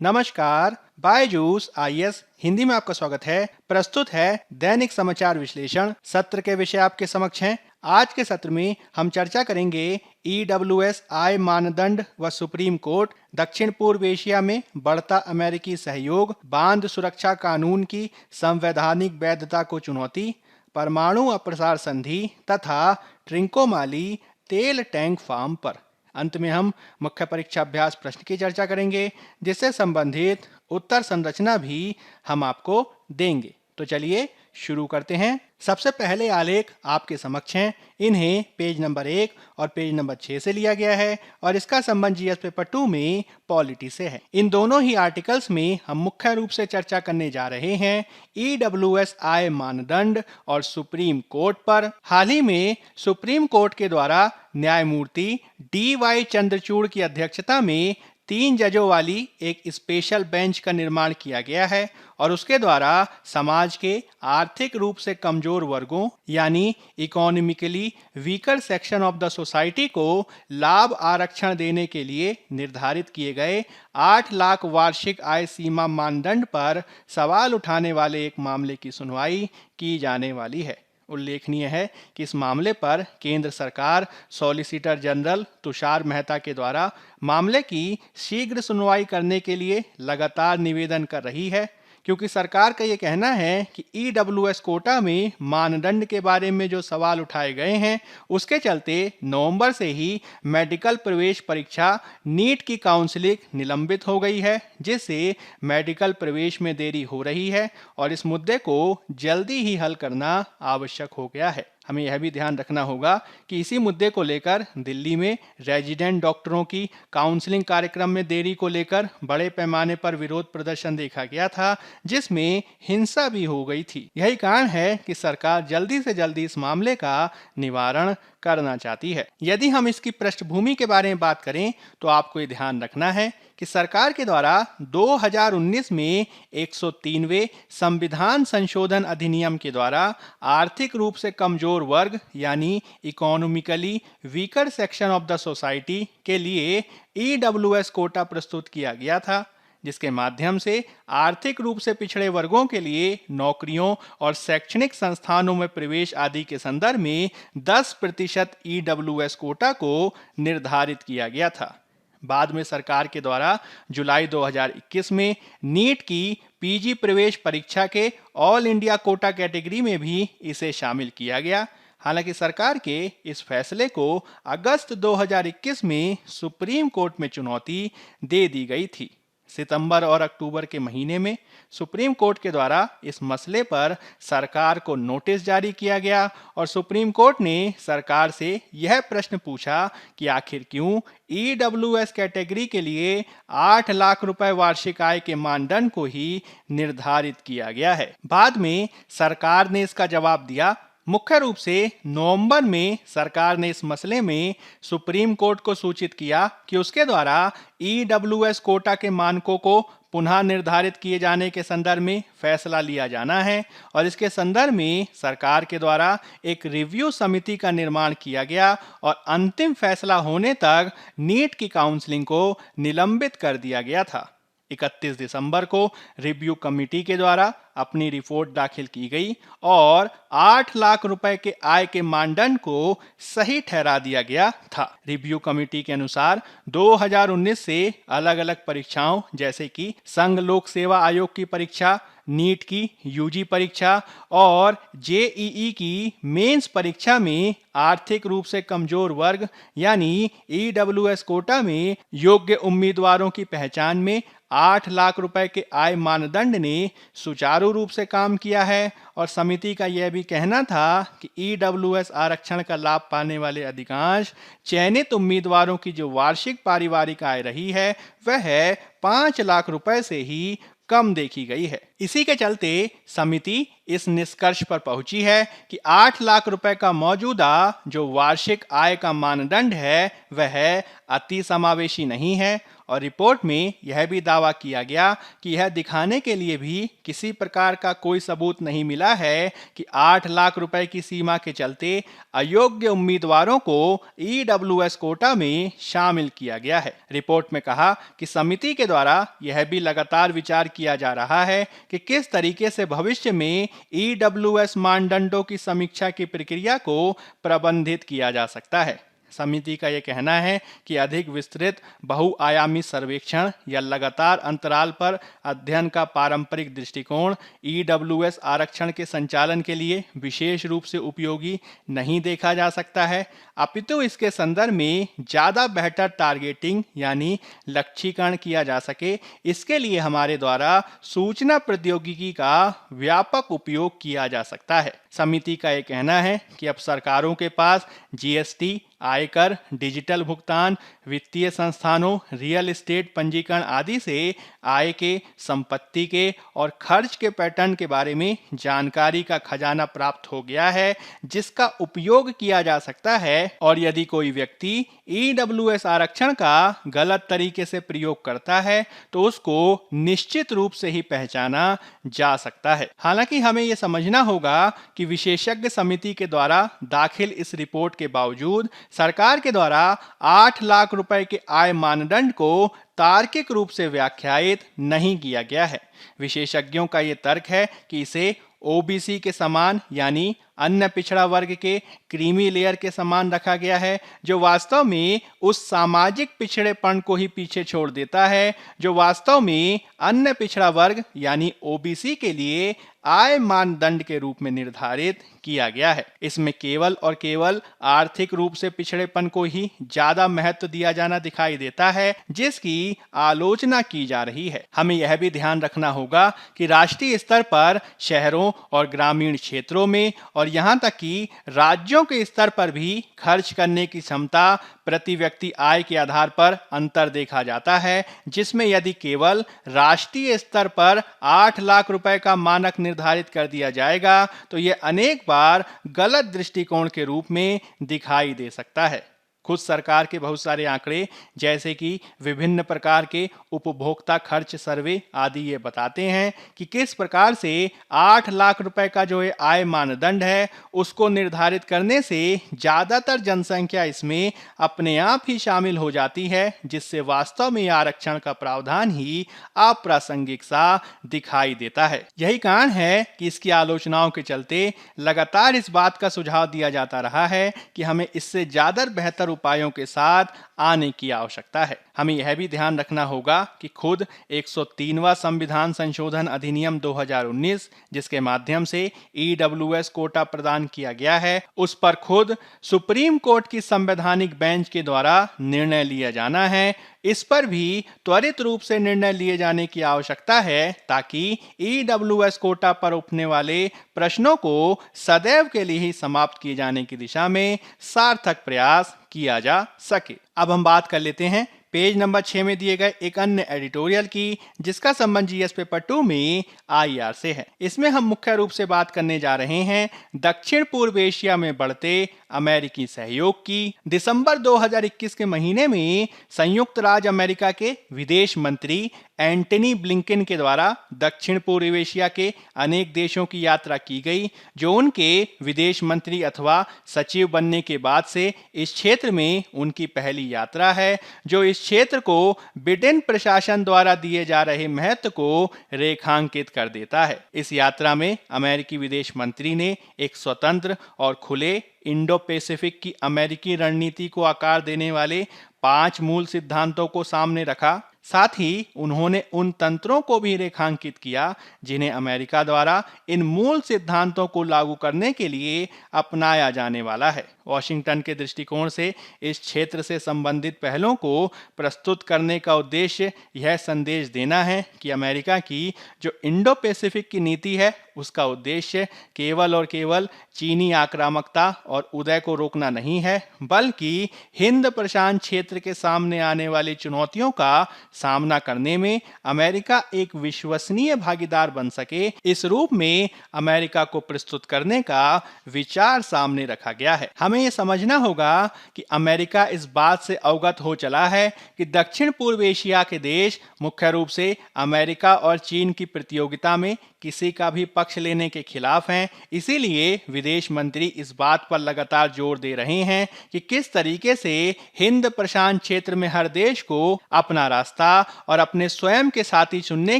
नमस्कार, बायजूस आईएएस हिंदी में आपका स्वागत है। प्रस्तुत है दैनिक समाचार विश्लेषण। सत्र के विषय आपके समक्ष हैं। आज के सत्र में हम चर्चा करेंगे ईडब्ल्यूएस आय मानदंड व सुप्रीम कोर्ट, दक्षिण पूर्व एशिया में बढ़ता अमेरिकी सहयोग, बांध सुरक्षा कानून की संवैधानिक वैधता को चुनौती, परमाणु अप्रसार संधि तथा ट्रिंकोमाली तेल टैंक फार्म पर। अंत में हम मुख्य परीक्षा अभ्यास प्रश्न की चर्चा करेंगे, जिससे संबंधित उत्तर संरचना भी हम आपको देंगे। तो चलिए शुरू करते हैं। सबसे पहले आलेख आपके समक्ष हैं। इन्हें पेज नंबर 1 और पेज नंबर 6 से लिया गया है और इसका संबंध जीएस पेपर 2 में पॉलिटी से है। इन दोनों ही आर्टिकल्स में हम मुख्य रूप से चर्चा करने जा रहे हैं ईडब्ल्यूएस आय मानदंड और सुप्रीम कोर्ट पर। हाल ही में सुप्रीम कोर्ट के द्वारा न्यायमूर्ति डी.वाई. चंद्रचूड़ की अध्यक्षता में 3 जजों वाली एक स्पेशल बेंच का निर्माण किया गया है और उसके द्वारा समाज के आर्थिक रूप से कमजोर वर्गों यानी economically weaker section of the society को लाभ आरक्षण देने के लिए निर्धारित किए गए 8 लाख वार्षिक आय सीमा मानदंड पर सवाल उठाने वाले एक मामले की सुनवाई की जाने वाली है। उल्लेखनीय है कि इस मामले पर केंद्र सरकार सॉलिसिटर जनरल तुषार मेहता के द्वारा मामले की शीघ्र सुनवाई करने के लिए लगातार निवेदन कर रही है, क्योंकि सरकार का ये कहना है कि ईडब्ल्यूएस कोटा में मानदंड के बारे में जो सवाल उठाए गए हैं उसके चलते नवंबर से ही मेडिकल प्रवेश परीक्षा नीट की काउंसलिंग निलंबित हो गई है, जिससे मेडिकल प्रवेश में देरी हो रही है और इस मुद्दे को जल्दी ही हल करना आवश्यक हो गया है। हमें यह भी ध्यान रखना होगा कि इसी मुद्दे को लेकर दिल्ली में रेजिडेंट डॉक्टरों की काउंसलिंग कार्यक्रम में देरी को लेकर बड़े पैमाने पर विरोध प्रदर्शन देखा गया था, जिसमें हिंसा भी हो गई थी। यही कारण है कि सरकार जल्दी से जल्दी इस मामले का निवारण करना चाहती है। यदि हम इसकी पृष्ठभूमि के बारे में बात करें तो आपको ये ध्यान रखना है कि सरकार के द्वारा 2019 में 103वें संविधान संशोधन अधिनियम के द्वारा आर्थिक रूप से कमजोर वर्ग यानी economically weaker section of the society के लिए ईडब्ल्यूएस कोटा प्रस्तुत किया गया था, जिसके माध्यम से आर्थिक रूप से पिछड़े वर्गों के लिए नौकरियों और शैक्षणिक संस्थानों में प्रवेश आदि के संदर्भ में 10% ईडब्ल्यूएस कोटा को निर्धारित किया गया था। बाद में सरकार के द्वारा जुलाई 2021 में नीट की पीजी प्रवेश परीक्षा के ऑल इंडिया कोटा कैटेगरी में भी इसे शामिल किया गया। हालांकि सरकार के इस फैसले को अगस्त 2021 में सुप्रीम कोर्ट में चुनौती दे दी गई थी। सितंबर और अक्टूबर के महीने में सुप्रीम कोर्ट के द्वारा इस मसले पर सरकार को नोटिस जारी किया गया और सुप्रीम कोर्ट ने सरकार से यह प्रश्न पूछा कि आखिर क्यों ईडब्ल्यूएस कैटेगरी के लिए 8 लाख रुपए वार्षिक आय के मानदंड को ही निर्धारित किया गया है। बाद में सरकार ने इसका जवाब दिया। मुख्य रूप से नवंबर में सरकार ने इस मसले में सुप्रीम कोर्ट को सूचित किया कि उसके द्वारा ईडब्ल्यूएस कोटा के मानकों को पुनः निर्धारित किए जाने के संदर्भ में फैसला लिया जाना है और इसके संदर्भ में सरकार के द्वारा एक रिव्यू समिति का निर्माण किया गया और अंतिम फैसला होने तक नीट की काउंसलिंग को निलंबित कर दिया गया था। 31 दिसंबर को रिव्यू कमेटी के द्वारा अपनी रिपोर्ट दाखिल की गई और 8 लाख रुपए के आय के मानदंड को सही ठहरा दिया गया था। रिव्यू कमेटी के अनुसार 2019 से अलग अलग परीक्षाओं जैसे कि संघ लोक सेवा आयोग की परीक्षा, नीट की यूजी परीक्षा और जेईई की मेंस परीक्षा में आर्थिक रूप से कमजोर वर्ग यानी ईडब्ल्यूएस कोटा में योग्य उम्मीदवारों की पहचान में 8 लाख रुपए के आय मानदंड ने सुचारू रूप से काम किया है और समिति का यह भी कहना था कि ईडब्ल्यूएस आरक्षण का लाभ पाने वाले अधिकांश चयनित उम्मीदवारों की जो वार्षिक पारिवारिक आय रही है वह 5 लाख रुपए से ही कम देखी गई है। इसी के चलते समिति इस निष्कर्ष पर पहुंची है कि 8 लाख रुपए का मौजूदा जो वार्षिक आय का मानदंड है वह अति समावेशी नहीं है। और रिपोर्ट में यह भी दावा किया गया कि यह दिखाने के लिए भी किसी प्रकार का कोई सबूत नहीं मिला है कि 8 लाख रुपए की सीमा के चलते अयोग्य उम्मीदवारों को ईडब्ल्यूएस कोटा में शामिल किया गया है। रिपोर्ट में कहा कि समिति के द्वारा यह भी लगातार विचार किया जा रहा है कि किस तरीके से भविष्य में ईडब्ल्यूएस मानदंडों की समीक्षा की प्रक्रिया को प्रबंधित किया जा सकता है। समिति का यह कहना है कि अधिक विस्तृत बहुआयामी सर्वेक्षण या लगातार अंतराल पर अध्ययन का पारंपरिक दृष्टिकोण ईडब्ल्यूएस आरक्षण के संचालन के लिए विशेष रूप से उपयोगी नहीं देखा जा सकता है, अपितु इसके संदर्भ में ज़्यादा बेहतर टारगेटिंग यानी लक्ष्यीकरण किया जा सके, इसके लिए हमारे द्वारा सूचना प्रौद्योगिकी का व्यापक उपयोग किया जा सकता है। समिति का यह कहना है कि अब सरकारों के पास जीएसटी, आयकर, डिजिटल भुगतान, वित्तीय संस्थानों, रियल एस्टेट पंजीकरण आदि से आय के, संपत्ति के और खर्च के पैटर्न के बारे में जानकारी का खजाना प्राप्त हो गया है, जिसका उपयोग किया जा सकता है। और यदि कोई व्यक्ति ईडब्ल्यूएस आरक्षण का गलत तरीके से प्रयोग करता है तो उसको निश्चित रूप से ही पहचाना जा सकता है। हालांकि हमें यह समझना होगा कि विशेषज्ञ समिति के द्वारा दाखिल इस रिपोर्ट के बावजूद सरकार के द्वारा 8 लाख रुपए के आय मानदंड को तार्किक रूप से व्याख्यायित नहीं किया गया है। विशेषज्ञों का यह तर्क है कि इसे ओबीसी के समान यानी अन्य पिछड़ा वर्ग के क्रीमी लेयर के समान रखा गया है, जो वास्तव में उस सामाजिक पिछड़ेपन को ही पीछे छोड़ देता है जो वास्तव में अन्य पिछड़ा वर्ग यानी ओबीसी के लिए आय मानदंड के रूप में निर्धारित किया गया है। इसमें केवल और केवल आर्थिक रूप से पिछड़ेपन को ही ज्यादा महत्व दिया जाना दिखाई देता है, जिसकी आलोचना की जा रही है। हमें यह भी ध्यान रखना होगा कि राष्ट्रीय स्तर पर शहरों और ग्रामीण क्षेत्रों में और यहाँ तक कि राज्यों के स्तर पर भी खर्च करने की क्षमता प्रति व्यक्ति आय के आधार पर अंतर देखा जाता है, जिसमें यदि केवल राष्ट्रीय स्तर पर 8 लाख रुपए का मानक निर्धारित कर दिया जाएगा तो यह अनेक बार गलत दृष्टिकोण के रूप में दिखाई दे सकता है। खुद सरकार के बहुत सारे आंकड़े जैसे कि विभिन्न प्रकार के उपभोक्ता खर्च सर्वे आदि ये बताते हैं कि किस प्रकार से 8 लाख रुपए का जो है आय मानदंड है उसको निर्धारित करने से ज्यादातर जनसंख्या इसमें अपने आप ही शामिल हो जाती है, जिससे वास्तव में आरक्षण का प्रावधान ही अप्रासंगिक सा दिखाई देता है। यही कारण है कि इसकी आलोचनाओं के चलते लगातार इस बात का सुझाव दिया जाता रहा है कि हमें इससे ज्यादा बेहतर उपायों के साथ आने की आवश्यकता है। हमें यह भी ध्यान रखना होगा कि खुद 103वां संविधान संशोधन अधिनियम 2019 जिसके माध्यम से ईडब्ल्यूएस कोटा प्रदान किया गया है, उस पर खुद सुप्रीम कोर्ट की संवैधानिक बेंच के द्वारा निर्णय लिया जाना है। इस पर भी त्वरित रूप से निर्णय लिए जाने की आवश्यकता है ताकि ईडब्ल्यूएस कोटा पर उठने वाले प्रश्नों को सदैव के लिए ही समाप्त किए जाने की दिशा में सार्थक प्रयास किया जा सके। अब हम बात कर लेते हैं पेज नंबर 6 में दिए गए एक अन्य एडिटोरियल की, जिसका संबंध जीएस पेपर 2 में आईआर से है। इसमें हम मुख्य रूप से बात करने जा रहे हैं दक्षिण पूर्व एशिया में बढ़ते अमेरिकी सहयोग की। दिसंबर 2021 के महीने में संयुक्त राज्य अमेरिका के विदेश मंत्री एंटनी ब्लिंकन के द्वारा दक्षिण पूर्व एशिया के अनेक देशों की यात्रा की गई, जो उनके विदेश मंत्री अथवा सचिव बनने के बाद से इस क्षेत्र में उनकी पहली यात्रा है, जो इस क्षेत्र को बिडेन प्रशासन द्वारा दिए जा रहे महत्व को रेखांकित कर देता है। इस यात्रा में अमेरिकी विदेश मंत्री ने एक स्वतंत्र और खुले इंडो पैसिफिक की अमेरिकी रणनीति को आकार देने वाले 5 मूल सिद्धांतों को सामने रखा। साथ ही उन्होंने उन तंत्रों को भी रेखांकित किया जिन्हें अमेरिका द्वारा इन मूल सिद्धांतों को लागू करने के लिए अपनाया जाने वाला है। वॉशिंगटन के दृष्टिकोण से इस क्षेत्र से संबंधित पहलों को प्रस्तुत करने का उद्देश्य यह संदेश देना है कि अमेरिका की जो इंडो पैसिफिक की नीति है उसका उद्देश्य केवल और केवल चीनी आक्रामकता और उदय को रोकना नहीं है, बल्कि हिंद प्रशांत क्षेत्र के सामने आने वाली चुनौतियों का सामना करने में अमेरिका एक विश्वसनीय भागीदार बन सके, इस रूप में अमेरिका को प्रस्तुत करने का विचार सामने रखा गया है। हमें यह समझना होगा कि अमेरिका इस बात से अवगत हो चला है कि दक्षिण पूर्व एशिया के देश मुख्य रूप से अमेरिका और चीन की प्रतियोगिता में किसी का भी पक्ष लेने के खिलाफ हैं। इसीलिए विदेश मंत्री इस बात पर लगातार जोर दे रहे हैं कि किस तरीके से हिंद प्रशांत क्षेत्र में हर देश को अपना रास्ता और अपने स्वयं के साथी चुनने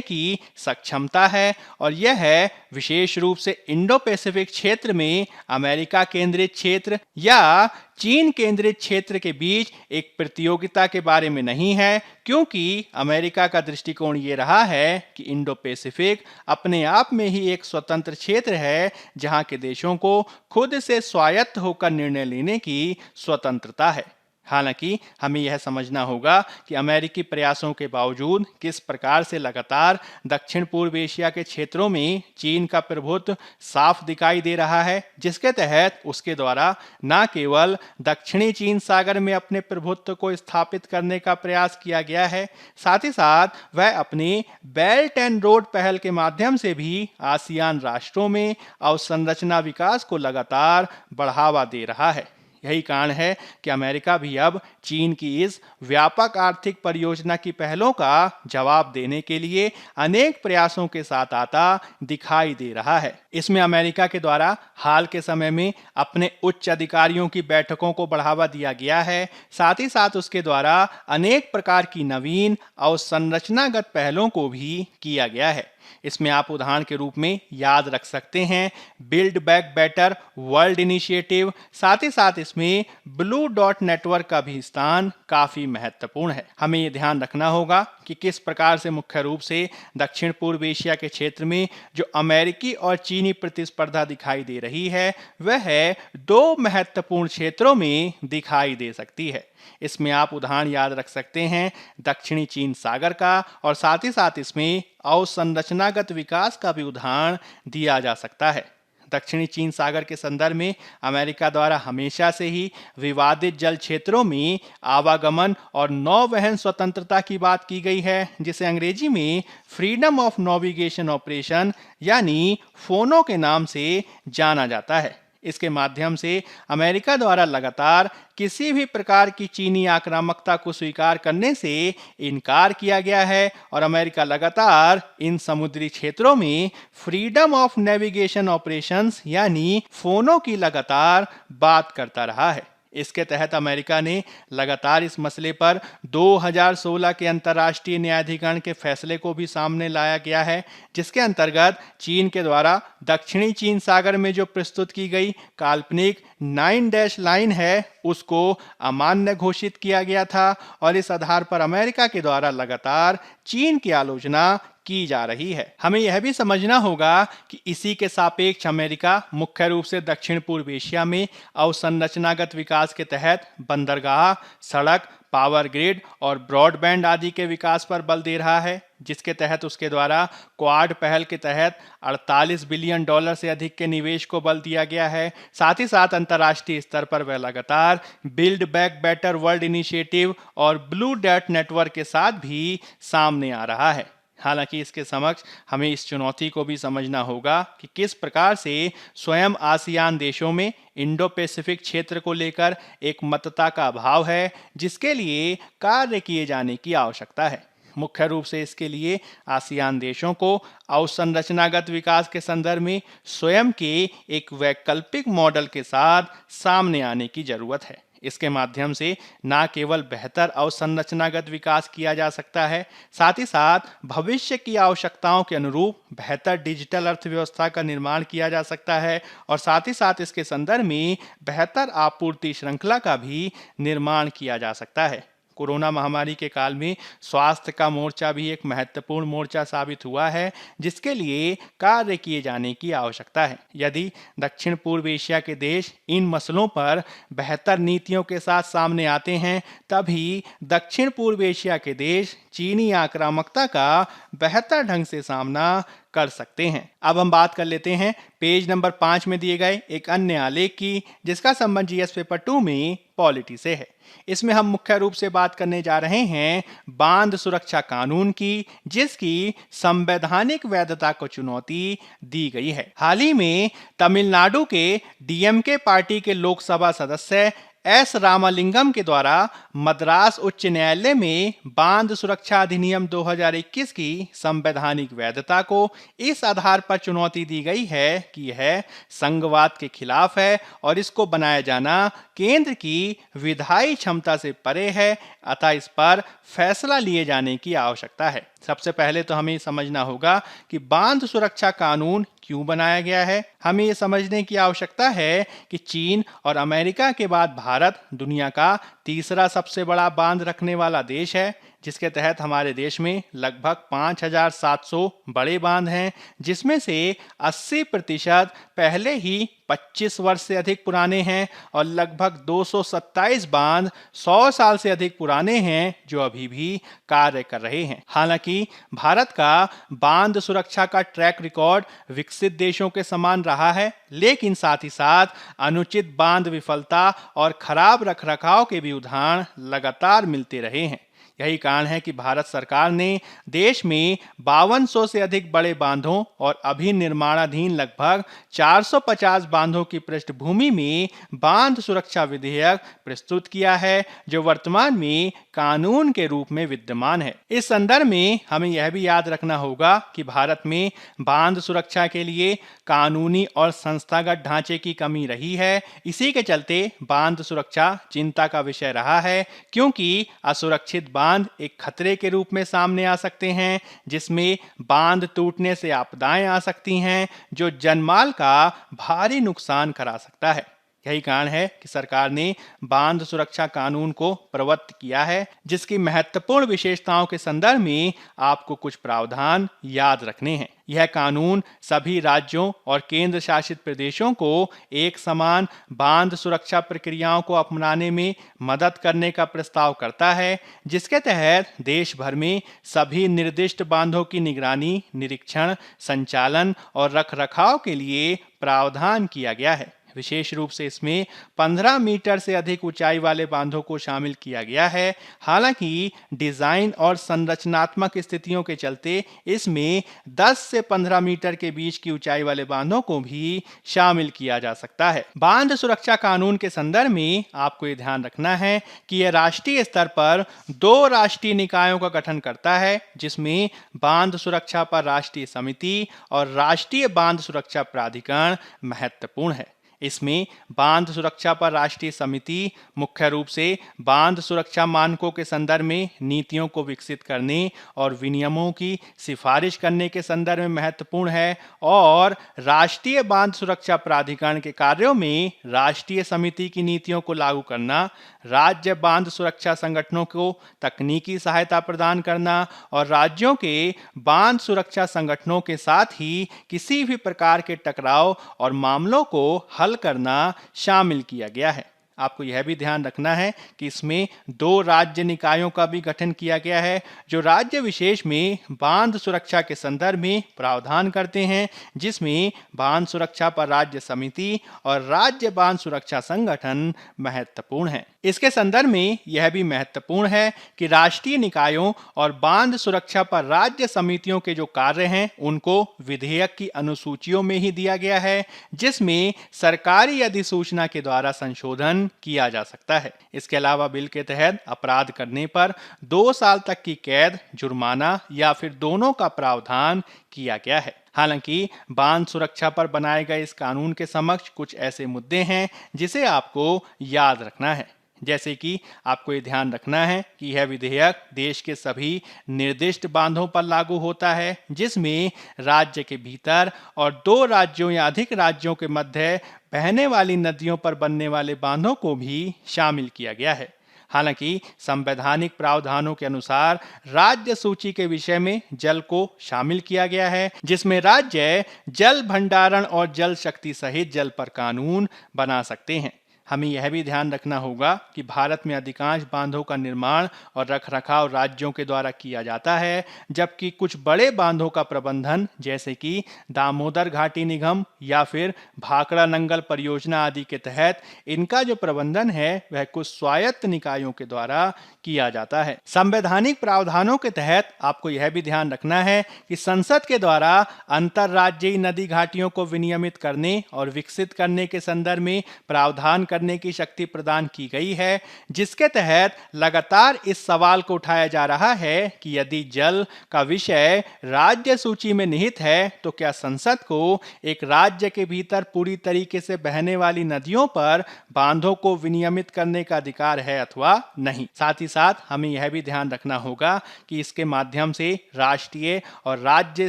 की सक्षमता है, और यह है विशेष रूप से इंडो पैसिफिक क्षेत्र में अमेरिका केंद्रित क्षेत्र या चीन केंद्रित क्षेत्र के बीच एक प्रतियोगिता के बारे में नहीं है, क्योंकि अमेरिका का दृष्टिकोण ये रहा है कि इंडो पैसिफिक अपने आप में ही एक स्वतंत्र क्षेत्र है जहां के देशों को खुद से स्वायत्त होकर निर्णय लेने की स्वतंत्रता है। हालांकि हमें यह समझना होगा कि अमेरिकी प्रयासों के बावजूद किस प्रकार से लगातार दक्षिण पूर्व एशिया के क्षेत्रों में चीन का प्रभुत्व साफ दिखाई दे रहा है, जिसके तहत उसके द्वारा न केवल दक्षिणी चीन सागर में अपने प्रभुत्व को स्थापित करने का प्रयास किया गया है, साथ ही साथ वह अपनी बेल्ट एंड रोड पहल के माध्यम से भी आसियान राष्ट्रों में अवसंरचना विकास को लगातार बढ़ावा दे रहा है। यही कारण है कि अमेरिका भी अब चीन की इस व्यापक आर्थिक परियोजना की पहलों का जवाब देने के लिए अनेक प्रयासों के साथ आता दिखाई दे रहा है। इसमें अमेरिका के द्वारा हाल के समय में अपने उच्च अधिकारियों की बैठकों को बढ़ावा दिया गया है, साथ ही साथ उसके द्वारा अनेक प्रकार की नवीन और संरचनागत पहलों को भी किया गया है। इसमें आप उदाहरण के रूप में याद रख सकते हैं build back better world initiative, साथ ही साथ इसमें ब्लू डॉट नेटवर्क का भी स्थान काफी महत्वपूर्ण है। हमें यह ध्यान रखना होगा कि किस प्रकार से मुख्य रूप से दक्षिण पूर्व एशिया के क्षेत्र में जो अमेरिकी और चीनी प्रतिस्पर्धा दिखाई दे रही है वह दो महत्वपूर्ण क्षेत्रों में दिखाई दे सकती है। इसमें आप उदाहरण याद रख सकते हैं दक्षिणी चीन सागर का, और साथ ही साथ इसमें अवसंरचनागत विकास का भी उदाहरण दिया जा सकता है। दक्षिणी चीन सागर के संदर्भ में अमेरिका द्वारा हमेशा से ही विवादित जल क्षेत्रों में आवागमन और नौवहन स्वतंत्रता की बात की गई है, जिसे अंग्रेजी में फ्रीडम ऑफ नेविगेशन ऑपरेशन यानी फोनो के नाम से जाना जाता है। इसके माध्यम से अमेरिका द्वारा लगातार किसी भी प्रकार की चीनी आक्रामकता को स्वीकार करने से इनकार किया गया है, और अमेरिका लगातार इन समुद्री क्षेत्रों में फ्रीडम ऑफ नेविगेशन ऑपरेशंस यानी फोनो की लगातार बात करता रहा है। इसके तहत अमेरिका ने लगातार इस मसले पर 2016 के अंतर्राष्ट्रीय न्यायाधिकरण के फैसले को भी सामने लाया गया है, जिसके अंतर्गत चीन के द्वारा दक्षिणी चीन सागर में जो प्रस्तुत की गई काल्पनिक 9 डैश लाइन है उसको अमान्य घोषित किया गया था, और इस आधार पर अमेरिका के द्वारा लगातार चीन की आलोचना की जा रही है। हमें यह भी समझना होगा कि इसी के सापेक्ष अमेरिका मुख्य रूप से दक्षिण पूर्व एशिया में अवसंरचनागत विकास के तहत बंदरगाह, सड़क, पावर ग्रिड और ब्रॉडबैंड आदि के विकास पर बल दे रहा है, जिसके तहत उसके द्वारा क्वाड पहल के तहत 48 बिलियन डॉलर से अधिक के निवेश को बल दिया गया है। साथ ही साथ अंतर्राष्ट्रीय स्तर पर वह लगातार build back better world initiative और ब्लू डॉट नेटवर्क के साथ भी सामने आ रहा है। हालांकि इसके समक्ष हमें इस चुनौती को भी समझना होगा कि किस प्रकार से स्वयं आसियान देशों में इंडो पैसिफिक क्षेत्र को लेकर एक मतता का अभाव है, जिसके लिए कार्य किए जाने की आवश्यकता है। मुख्य रूप से इसके लिए आसियान देशों को अवसंरचनागत विकास के संदर्भ में स्वयं के एक वैकल्पिक मॉडल के साथ सामने आने की जरूरत है। इसके माध्यम से न केवल बेहतर अवसंरचनागत विकास किया जा सकता है, साथ ही साथ भविष्य की आवश्यकताओं के अनुरूप बेहतर डिजिटल अर्थव्यवस्था का निर्माण किया जा सकता है, और साथ ही साथ इसके संदर्भ में बेहतर आपूर्ति श्रृंखला का भी निर्माण किया जा सकता है। कोरोना महामारी के काल में स्वास्थ्य का मोर्चा भी एक महत्वपूर्ण मोर्चा साबित हुआ है, जिसके लिए कार्य किए जाने की आवश्यकता है। यदि दक्षिण पूर्व एशिया के देश इन मसलों पर बेहतर नीतियों के साथ सामने आते हैं, तभी दक्षिण पूर्व एशिया के देश चीनी आक्रामकता का बेहतर ढंग से सामना कर सकते हैं। अब हम बात कर लेते हैं पेज नंबर 5 में दिए गए एक अन्य आलेख की, जिसका संबंध जीएस पेपर 2 में पॉलिटी से है। इसमें हम मुख्य रूप से बात करने जा रहे हैं बांध सुरक्षा कानून की, जिसकी संवैधानिक वैधता को चुनौती दी गई है। हाल ही में तमिलनाडु के डीएमके पार्टी के लोकसभा सदस्य एस रामालिंगम के द्वारा मद्रास उच्च न्यायालय में बांध सुरक्षा अधिनियम 2021 की संवैधानिक वैधता को इस आधार पर चुनौती दी गई है कि यह संघवाद के खिलाफ है और इसको बनाया जाना केंद्र की विधायी क्षमता से परे है, अतः इस पर फैसला लिए जाने की आवश्यकता है। सबसे पहले तो हमें समझना होगा कि बांध सुरक्षा कानून क्यों बनाया गया है। हमें यह समझने की आवश्यकता है कि चीन और अमेरिका के बाद भारत दुनिया का तीसरा सबसे बड़ा बांध रखने वाला देश है, जिसके तहत हमारे देश में लगभग 5,700 बड़े बांध हैं, जिसमें से 80% पहले ही 25 वर्ष से अधिक पुराने हैं और लगभग 227 बांध 100 साल से अधिक पुराने हैं जो अभी भी कार्य कर रहे हैं। हालांकि भारत का बांध सुरक्षा का ट्रैक रिकॉर्ड विकसित देशों के समान रहा है, लेकिन साथ ही साथ अनुचित बांध विफलता और खराब रखरखाव के भी उदाहरण लगातार मिलते रहे हैं। यही कारण है कि भारत सरकार ने देश में 5200 से अधिक बड़े बांधों और अभी निर्माणाधीन लगभग 450 बांधों की पृष्ठभूमि में बांध सुरक्षा विधेयक प्रस्तुत किया है, जो वर्तमान में कानून के रूप में विद्यमान है। इस संदर्भ में हमें यह भी याद रखना होगा कि भारत में बांध सुरक्षा के लिए कानूनी और संस्थागत ढांचे की कमी रही है। इसी के चलते बांध सुरक्षा चिंता का विषय रहा है, क्योंकि असुरक्षित बांध एक खतरे के रूप में सामने आ सकते हैं, जिसमें बांध टूटने से आपदाएं आ सकती हैं जो जनमाल का भारी नुकसान करा सकता है। यही कारण है कि सरकार ने बांध सुरक्षा कानून को प्रवृत्त किया है, जिसकी महत्वपूर्ण विशेषताओं के संदर्भ में आपको कुछ प्रावधान याद रखने हैं। यह कानून सभी राज्यों और केंद्र शासित प्रदेशों को एक समान बांध सुरक्षा प्रक्रियाओं को अपनाने में मदद करने का प्रस्ताव करता है, जिसके तहत देश भर में सभी निर्दिष्ट बांधों की निगरानी, निरीक्षण, संचालन और रखरखाव के लिए प्रावधान किया गया है। विशेष रूप से इसमें 15 मीटर से अधिक ऊंचाई वाले बांधों को शामिल किया गया है। हालांकि डिजाइन और संरचनात्मक स्थितियों के चलते इसमें 10 से 15 मीटर के बीच की ऊंचाई वाले बांधों को भी शामिल किया जा सकता है। बांध सुरक्षा कानून के संदर्भ में आपको ये ध्यान रखना है कि यह राष्ट्रीय स्तर पर 2 राष्ट्रीय निकायों का गठन करता है, जिसमें बांध सुरक्षा पर राष्ट्रीय समिति और राष्ट्रीय बांध सुरक्षा प्राधिकरण महत्वपूर्ण है। इसमें बांध सुरक्षा पर राष्ट्रीय समिति मुख्य रूप से बांध सुरक्षा मानकों के संदर्भ में नीतियों को विकसित करने और विनियमों की सिफारिश करने के संदर्भ में महत्वपूर्ण है, और राष्ट्रीय बांध सुरक्षा प्राधिकरण के कार्यों में राष्ट्रीय समिति की नीतियों को लागू करना, राज्य बांध सुरक्षा संगठनों को तकनीकी सहायता प्रदान करना और राज्यों के बांध सुरक्षा संगठनों के साथ ही किसी भी प्रकार के टकराव और मामलों को हल करना शामिल किया गया है। आपको यह भी ध्यान रखना है कि इसमें 2 राज्य निकायों का भी गठन किया गया है, जो राज्य विशेष में बांध सुरक्षा के संदर्भ में प्रावधान करते हैं, जिसमें बांध सुरक्षा पर राज्य समिति और राज्य बांध सुरक्षा संगठन महत्वपूर्ण है। इसके संदर्भ में यह भी महत्वपूर्ण है कि राष्ट्रीय निकायों और बांध सुरक्षा पर राज्य समितियों के जो कार्य हैं उनको विधेयक की अनुसूचियों में ही दिया गया है, जिसमें सरकारी अधिसूचना के द्वारा संशोधन किया जा सकता है। इसके अलावा बिल के तहत अपराध करने पर 2 साल तक की कैद, जुर्माना या फिर दोनों का प्रावधान किया गया है। हालांकि बांध सुरक्षा पर बनाए गए इस कानून के समक्ष कुछ ऐसे मुद्दे हैं जिसे आपको याद रखना है। जैसे कि आपको ये ध्यान रखना है कि यह विधेयक देश के सभी निर्दिष्ट बांधों पर लागू होता है, जिसमें राज्य के भीतर और 2 राज्यों या अधिक राज्यों के मध्य बहने वाली नदियों पर बनने वाले बांधों को भी शामिल किया गया है। हालांकि संवैधानिक प्रावधानों के अनुसार राज्य सूची के विषय में जल को शामिल किया गया है, जिसमें राज्य जल भंडारण और जल शक्ति सहित जल पर कानून बना सकते हैं। हमें यह भी ध्यान रखना होगा कि भारत में अधिकांश बांधों का निर्माण और रखरखाव राज्यों के द्वारा किया जाता है, जबकि कुछ बड़े बांधों का प्रबंधन जैसे कि दामोदर घाटी निगम या फिर भाखड़ा नंगल परियोजना आदि के तहत इनका जो प्रबंधन है वह कुछ स्वायत्त निकायों के द्वारा किया जाता है। संवैधानिक प्रावधानों के तहत आपको यह भी ध्यान रखना है कि संसद के द्वारा अंतरराज्यीय नदी घाटियों को विनियमित करने और विकसित करने के संदर्भ में प्रावधान करने की शक्ति प्रदान की गई है, जिसके तहत लगातार इस सवाल को उठाया जा रहा है कि यदि जल का विषय राज्य सूची में निहित है तो क्या संसद को एक राज्य के भीतर पूरी तरीके से बहने वाली नदियों पर बांधों को विनियमित करने का अधिकार है अथवा नहीं। साथ ही साथ हमें यह भी ध्यान रखना होगा कि इसके माध्यम से राष्ट्रीय और राज्य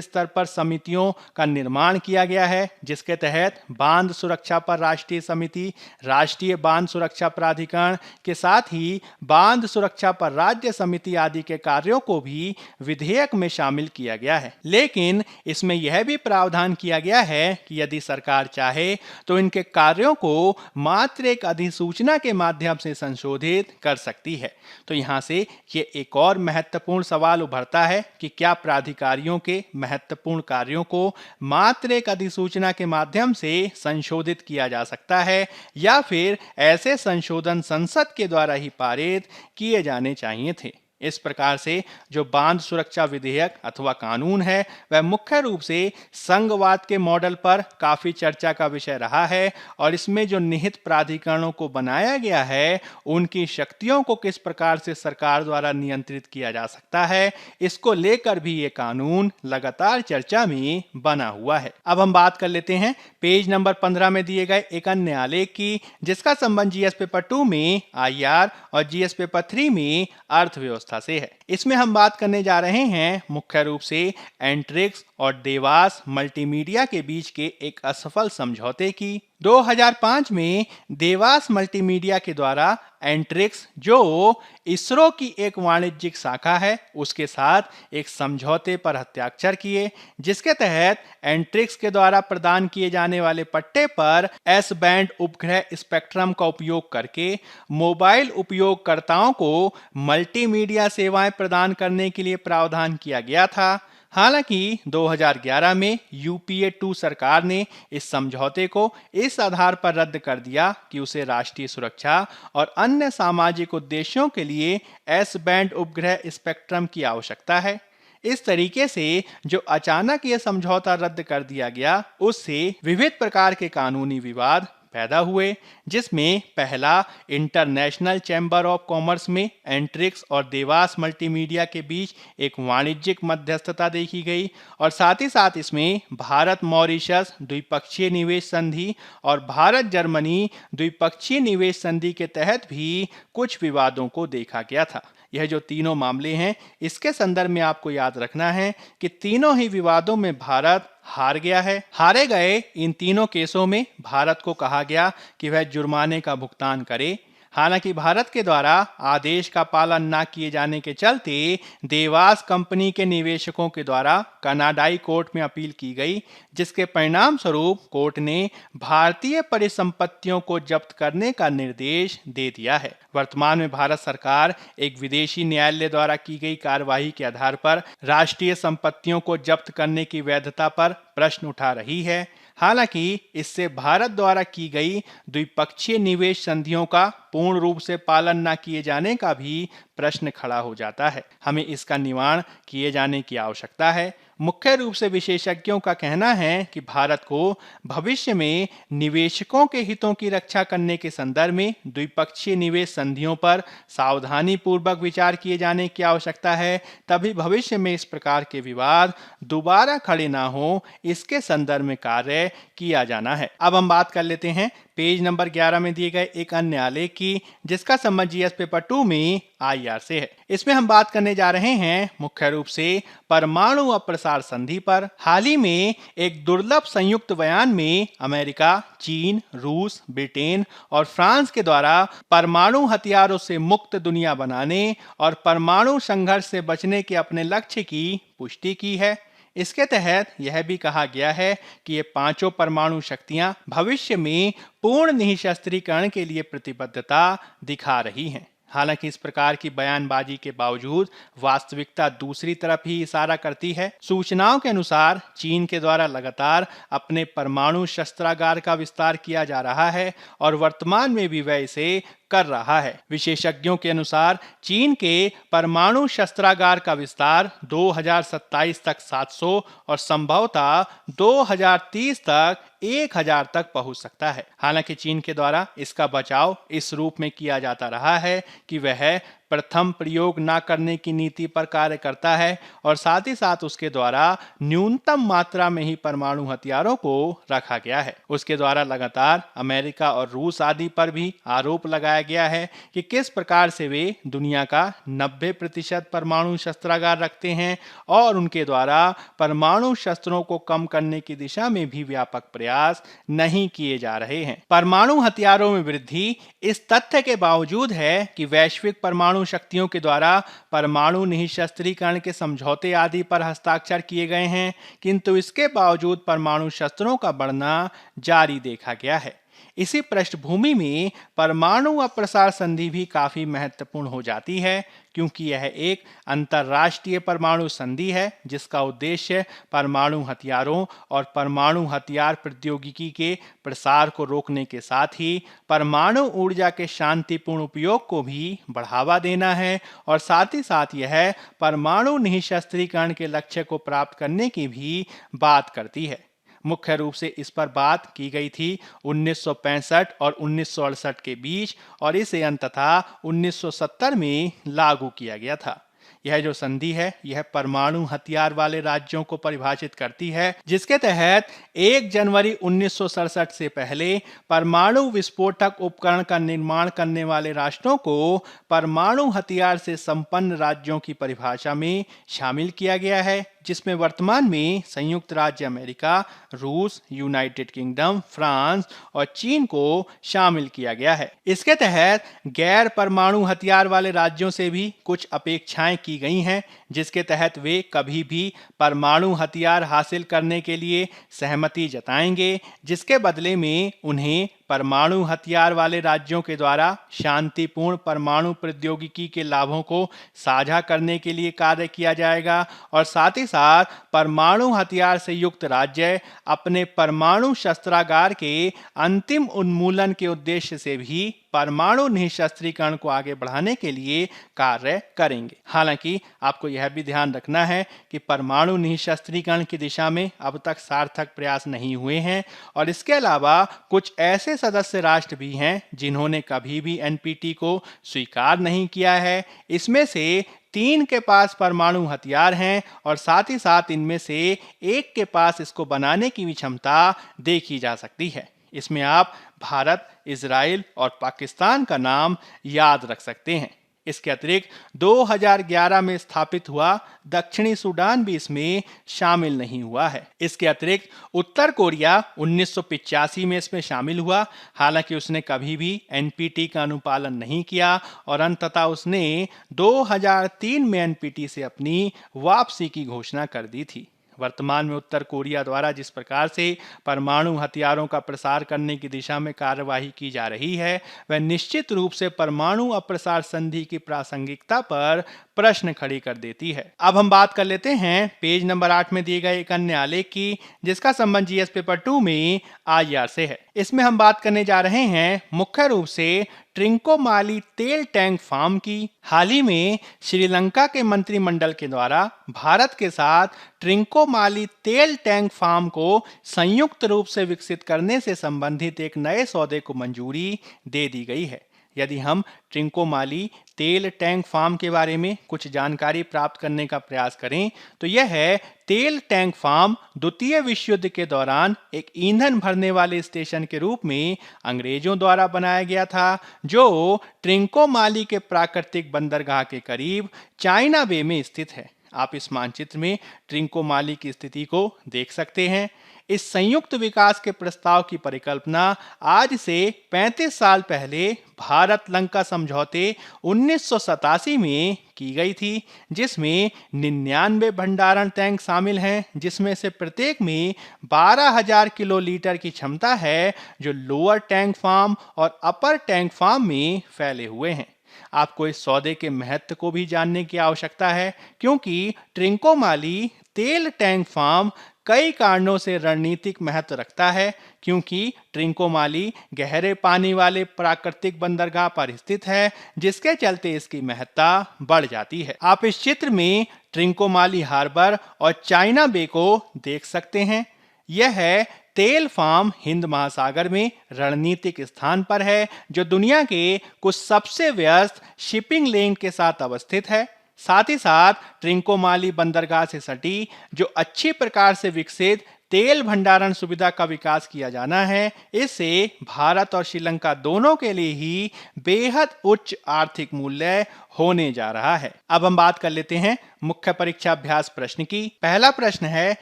स्तर पर समितियों का निर्माण किया गया है, जिसके तहत बांध सुरक्षा पर राष्ट्रीय समिति, राष्ट्रीय बांध सुरक्षा प्राधिकरण के साथ ही बांध सुरक्षा पर राज्य समिति आदि के कार्यों को भी विधेयक में शामिल किया गया है। लेकिन इसमें यह भी प्रावधान किया गया है कि यदि सरकार चाहे तो इनके कार्यों को मात्र एक अधिसूचना के माध्यम से संशोधित कर सकती है। तो यहाँ से ये एक और महत्वपूर्ण सवाल उभरता है कि क्या प्राधिकारियों के महत्वपूर्ण कार्यों को मात्र एक अधिसूचना के माध्यम से संशोधित किया जा सकता है या फिर ऐसे संशोधन संसद के द्वारा ही पारित किए जाने चाहिए थे। इस प्रकार से जो बांध सुरक्षा विधेयक अथवा कानून है वह मुख्य रूप से संघवाद के मॉडल पर काफी चर्चा का विषय रहा है और इसमें जो निहित प्राधिकरणों को बनाया गया है उनकी शक्तियों को किस प्रकार से सरकार द्वारा नियंत्रित किया जा सकता है, इसको लेकर भी ये कानून लगातार चर्चा में बना हुआ है। अब हम बात कर लेते हैं पेज नंबर 15 में दिए गए एक अन्य आलेख की, जिसका संबंध जीएस पेपर 2 में आईआर और जीएस पेपर 3 में अर्थव्यवस्था से है। इसमें हम बात करने जा रहे हैं मुख्य रूप से एंट्रिक्स और देवास मल्टीमीडिया के बीच के एक असफल समझौते की। 2005 में देवास मल्टीमीडिया के द्वारा एंट्रिक्स, जो इसरो की एक वाणिज्यिक शाखा है, उसके साथ एक समझौते पर हस्ताक्षर किए, जिसके तहत एंट्रिक्स के द्वारा प्रदान किए जाने वाले पट्टे पर एस बैंड उपग्रह स्पेक्ट्रम का उपयोग करके मोबाइल उपयोगकर्ताओं को मल्टीमीडिया सेवाएं प्रदान करने के लिए प्रावधान किया गया था। हालांकि 2011 में यूपीए 2 सरकार ने इस समझौते को इस आधार पर रद्द कर दिया कि उसे राष्ट्रीय सुरक्षा और अन्य सामाजिक उद्देश्यों के लिए एस बैंड उपग्रह स्पेक्ट्रम की आवश्यकता है। इस तरीके से जो अचानक यह समझौता रद्द कर दिया गया, उससे विविध प्रकार के कानूनी विवाद पैदा हुए, जिसमें पहला इंटरनेशनल चैम्बर ऑफ कॉमर्स में एंट्रिक्स और देवास मल्टीमीडिया के बीच एक वाणिज्यिक मध्यस्थता देखी गई और साथ ही साथ इसमें भारत मॉरिशस द्विपक्षीय निवेश संधि और भारत जर्मनी द्विपक्षीय निवेश संधि के तहत भी कुछ विवादों को देखा गया था। यह जो तीनों मामले हैं, इसके संदर्भ में आपको याद रखना है कि तीनों ही विवादों में भारत हार गया है। हारे गए इन तीनों केसों में भारत को कहा गया कि वह जुर्माने का भुगतान करे। हालांकि भारत के द्वारा आदेश का पालन न किए जाने के चलते देवास कंपनी के निवेशकों के द्वारा कनाडाई कोर्ट में अपील की गई, जिसके परिणाम स्वरूप कोर्ट ने भारतीय परिसंपत्तियों को जब्त करने का निर्देश दे दिया है। वर्तमान में भारत सरकार एक विदेशी न्यायालय द्वारा की गई कार्यवाही के आधार पर राष्ट्रीय संपत्तियों को जब्त करने की वैधता पर प्रश्न उठा रही है। हालांकि इससे भारत द्वारा की गई द्विपक्षीय निवेश संधियों का पूर्ण रूप से पालन न किए जाने का भी प्रश्न खड़ा हो जाता है। हमें इसका निवारण किए जाने की आवश्यकता है। मुख्य रूप से विशेषज्ञों का कहना है कि भारत को भविष्य में निवेशकों के हितों की रक्षा करने के संदर्भ में द्विपक्षीय निवेश संधियों पर सावधानी पूर्वक विचार किए जाने की आवश्यकता है, तभी भविष्य में इस प्रकार के विवाद दोबारा खड़े ना हो, इसके संदर्भ में कार्य किया जाना है। अब हम बात कर लेते हैं पेज नंबर 11 में दिए गए एक अन्य आलेख की, जिसका संबंध जीएस पेपर 2 में आईआर से है। इसमें हम बात करने जा रहे हैं मुख्य रूप से परमाणु अप्रसार संधि पर। हाल ही में एक दुर्लभ संयुक्त बयान में अमेरिका, चीन, रूस, ब्रिटेन और फ्रांस के द्वारा परमाणु हथियारों से मुक्त दुनिया बनाने और परमाणु संघर्ष से बचने के अपने लक्ष्य की पुष्टि की है। इसके तहत यह भी कहा गया है कि ये पांचों परमाणु शक्तियां भविष्य में पूर्ण निःशस्त्रीकरण के लिए प्रतिबद्धता दिखा रही हैं। हालांकि इस प्रकार की बयानबाजी के बावजूद वास्तविकता दूसरी तरफ ही इशारा करती है। सूचनाओं के अनुसार चीन के द्वारा लगातार अपने परमाणु शस्त्रागार का विस्तार किया जा रहा है और वर्तमान में भी वह इसे कर रहा है। विशेषज्ञों के अनुसार चीन के परमाणु शस्त्रागार का विस्तार 2027 तक 700 और संभवतः 2030 तक 1000 तक पहुंच सकता है। हालांकि चीन के द्वारा इसका बचाव इस रूप में किया जाता रहा है कि वह प्रथम प्रयोग न करने की नीति पर कार्य करता है और साथ ही साथ उसके द्वारा न्यूनतम मात्रा में ही परमाणु हथियारों को रखा गया है। उसके द्वारा लगातार अमेरिका और रूस आदि पर भी आरोप लगाया गया है कि किस प्रकार से वे दुनिया का 90% परमाणु शस्त्रागार रखते हैं और उनके द्वारा परमाणु शस्त्रों को कम करने की दिशा में भी व्यापक प्रयास नहीं किए जा रहे हैं। परमाणु हथियारों में वृद्धि इस तथ्य के बावजूद है कि वैश्विक परमाणु शक्तियों के द्वारा परमाणु निःशस्त्रीकरण के समझौते आदि पर हस्ताक्षर किए गए हैं, किंतु इसके बावजूद परमाणु शस्त्रों का बढ़ना जारी देखा गया है। इसी पृष्ठभूमि में परमाणु अप्रसार संधि भी काफी महत्वपूर्ण हो जाती है, क्योंकि यह एक अंतर्राष्ट्रीय परमाणु संधि है जिसका उद्देश्य परमाणु हथियारों और परमाणु हथियार प्रौद्योगिकी के प्रसार को रोकने के साथ ही परमाणु ऊर्जा के शांतिपूर्ण उपयोग को भी बढ़ावा देना है और साथ ही साथ यह परमाणु निःशस्त्रीकरण के लक्ष्य को प्राप्त करने की भी बात करती है। मुख्य रूप से इस पर बात की गई थी 1965 और 1968 के बीच और इसे अंततः 1970 में लागू किया गया था। यह जो संधि है यह परमाणु हथियार वाले राज्यों को परिभाषित करती है, जिसके तहत 1 जनवरी 1967 से पहले परमाणु विस्फोटक उपकरण का निर्माण करने वाले राष्ट्रों को परमाणु हथियार से संपन्न राज्यों की परिभाषा में शामिल किया गया है, जिसमें वर्तमान में संयुक्त राज्य अमेरिका, रूस, यूनाइटेड किंगडम, फ्रांस और चीन को शामिल किया गया है। इसके तहत गैर परमाणु हथियार वाले राज्यों से भी कुछ अपेक्षाएं की गई हैं, जिसके तहत वे कभी भी परमाणु हथियार हासिल करने के लिए सहमति जताएंगे, जिसके बदले में उन्हें परमाणु हथियार वाले राज्यों के द्वारा शांतिपूर्ण परमाणु प्रौद्योगिकी के लाभों को साझा करने के लिए कार्य किया जाएगा और साथ ही साथ परमाणु हथियार से युक्त राज्य अपने परमाणु शस्त्रागार के अंतिम उन्मूलन के उद्देश्य से भी परमाणु निःशस्त्रीकरण को आगे बढ़ाने के लिए कार्य करेंगे। हालांकि आपको यह भी ध्यान रखना है कि परमाणु निःशस्त्रीकरण की दिशा में अब तक सार्थक प्रयास नहीं हुए हैं और इसके अलावा कुछ ऐसे सदस्य राष्ट्र भी हैं जिन्होंने कभी भी एनपीटी को स्वीकार नहीं किया है। इसमें से 3 के पास परमाणु हथियार हैं और साथ ही साथ इनमें से एक के पास इसको बनाने की भी क्षमता देखी जा सकती है। इसमें आप भारत, इजराइल और पाकिस्तान का नाम याद रख सकते हैं। इसके अतिरिक्त 2011 में स्थापित हुआ दक्षिणी सूडान भी इसमें शामिल नहीं हुआ है। इसके अतिरिक्त उत्तर कोरिया 1985 में इसमें शामिल हुआ, हालांकि उसने कभी भी एनपीटी का अनुपालन नहीं किया और अंततः उसने 2003 में एनपीटी से अपनी वापसी की घोषणा कर दी थी। वर्तमान में उत्तर कोरिया द्वारा जिस प्रकार से परमाणु हथियारों का प्रसार करने की दिशा में कार्यवाही की जा रही है, वह निश्चित रूप से परमाणु अप्रसार संधि की प्रासंगिकता पर प्रश्न खड़ी कर देती है। अब हम बात कर लेते हैं पेज नंबर 8 में दिए गए एक अन्य आलेख की, जिसका संबंध जीएस पेपर 2 में आईआर से है। इसमें हम बात करने जा रहे हैं मुख्य रूप से ट्रिंकोमाली तेल टैंक फार्म की। हाल ही में श्रीलंका के मंत्रिमंडल के द्वारा भारत के साथ ट्रिंकोमाली तेल टैंक फार्म को संयुक्त रूप से विकसित करने से संबंधित एक नए सौदे को मंजूरी दे दी गई है। यदि हम ट्रिंकोमाली तेल टैंक फार्म के बारे में कुछ जानकारी प्राप्त करने का प्रयास करें तो यह है तेल टैंक फार्म द्वितीय विश्व युद्ध के दौरान एक ईंधन भरने वाले स्टेशन के रूप में अंग्रेजों द्वारा बनाया गया था, जो ट्रिंकोमाली के प्राकृतिक बंदरगाह के करीब चाइना बे में स्थित है। आप इस मानचित्र में ट्रिंकोमाली की स्थिति को देख सकते हैं। इस संयुक्त विकास के प्रस्ताव की परिकल्पना आज से 35 साल पहले भारत लंका समझौते 1987 में की गई थी, जिसमें 99 भंडारण टैंक शामिल हैं, जिसमें से प्रत्येक में 12,000 किलोलीटर की क्षमता है, जो लोअर टैंक फार्म और अपर टैंक फार्म में फैले हुए हैं। आपको इस सौदे के महत्व को भी जानने की आवश्यकता है, क्योंकि ट्रिंकोमाली तेल टैंक फार्म कई कारणों से रणनीतिक महत्व रखता है, क्योंकि ट्रिंकोमाली गहरे पानी वाले प्राकृतिक बंदरगाह पर स्थित है, जिसके चलते इसकी महत्ता बढ़ जाती है। आप इस चित्र में ट्रिंकोमाली हार्बर और चाइना बे को देख सकते हैं। यह है तेल फार्म हिंद महासागर में रणनीतिक स्थान पर है, जो दुनिया के कुछ सबसे व्यस्त शिपिंग लेन के साथ अवस्थित है। साथ ही साथ ट्रिंकोमाली बंदरगाह से सटी जो अच्छी प्रकार से विकसित तेल भंडारण सुविधा का विकास किया जाना है, इससे भारत और श्रीलंका दोनों के लिए ही बेहद उच्च आर्थिक मूल्य होने जा रहा है। अब हम बात कर लेते हैं मुख्य परीक्षा अभ्यास प्रश्न की। पहला प्रश्न है,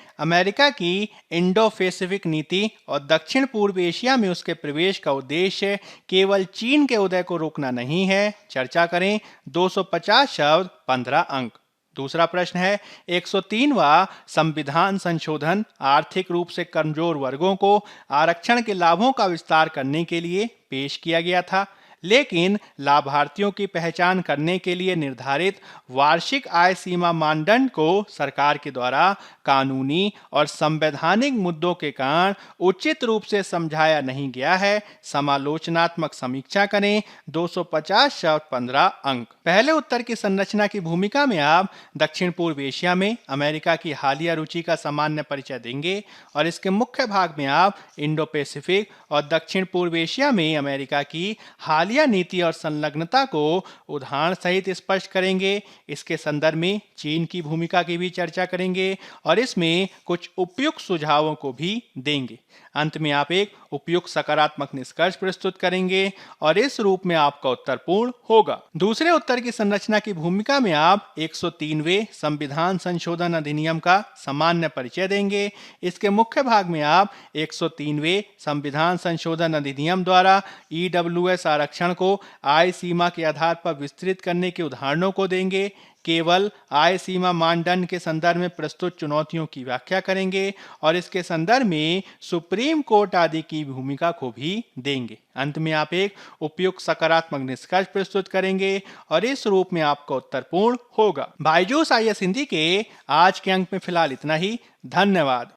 अमेरिका की इंडो पैसिफिक नीति और दक्षिण पूर्व एशिया में उसके प्रवेश का उद्देश्य केवल चीन के उदय को रोकना नहीं है। चर्चा करें। 250 शब्द 15 अंक। दूसरा प्रश्न है, 103वां संविधान संशोधन आर्थिक रूप से कमजोर वर्गों को आरक्षण के लाभों का विस्तार करने के लिए पेश किया गया था, लेकिन लाभार्थियों की पहचान करने के लिए निर्धारित वार्षिक आय सीमा मानदंड को सरकार के द्वारा कानूनी और संवैधानिक मुद्दों के कारण उचित रूप से समझाया नहीं गया है। समालोचनात्मक समीक्षा करें। 250 शब्द 15 अंक। पहले उत्तर की संरचना की भूमिका में आप दक्षिण पूर्व एशिया में अमेरिका की हालिया रुचि का सामान्य परिचय देंगे और इसके मुख्य भाग में आप इंडो पैसिफिक और दक्षिण पूर्व एशिया में अमेरिका की हालिया नीति और संलग्नता को उदाहरण सहित स्पष्ट करेंगे। इसके संदर्भ में चीन की भूमिका की भी चर्चा करेंगे और इसमें कुछ उपयुक्त सुझावों को भी देंगे। अंत में आप एक उपयुक्त सकारात्मक निष्कर्ष प्रस्तुत करेंगे और इस रूप में आपका उत्तर पूर्ण होगा। दूसरे उत्तर की संरचना की भूमिका में आप 103वें संविधान संशोधन अधिनियम का सामान्य परिचय देंगे। इसके मुख्य भाग में आप 103वें संविधान संशोधन अधिनियम द्वारा ईडब्ल्यूएस आरक्षण को आय सीमा के आधार पर विस्तृत करने के उदाहरणों को देंगे। केवल आय सीमा मानदंड के संदर्भ में प्रस्तुत चुनौतियों की व्याख्या करेंगे और इसके संदर्भ में सुप्रीम कोर्ट आदि की भूमिका को भी देंगे। अंत में आप एक उपयुक्त सकारात्मक निष्कर्ष प्रस्तुत करेंगे और इस रूप में आपका उत्तर पूर्ण होगा। बायजूस IAS हिंदी के आज के अंक में फिलहाल इतना ही। धन्यवाद।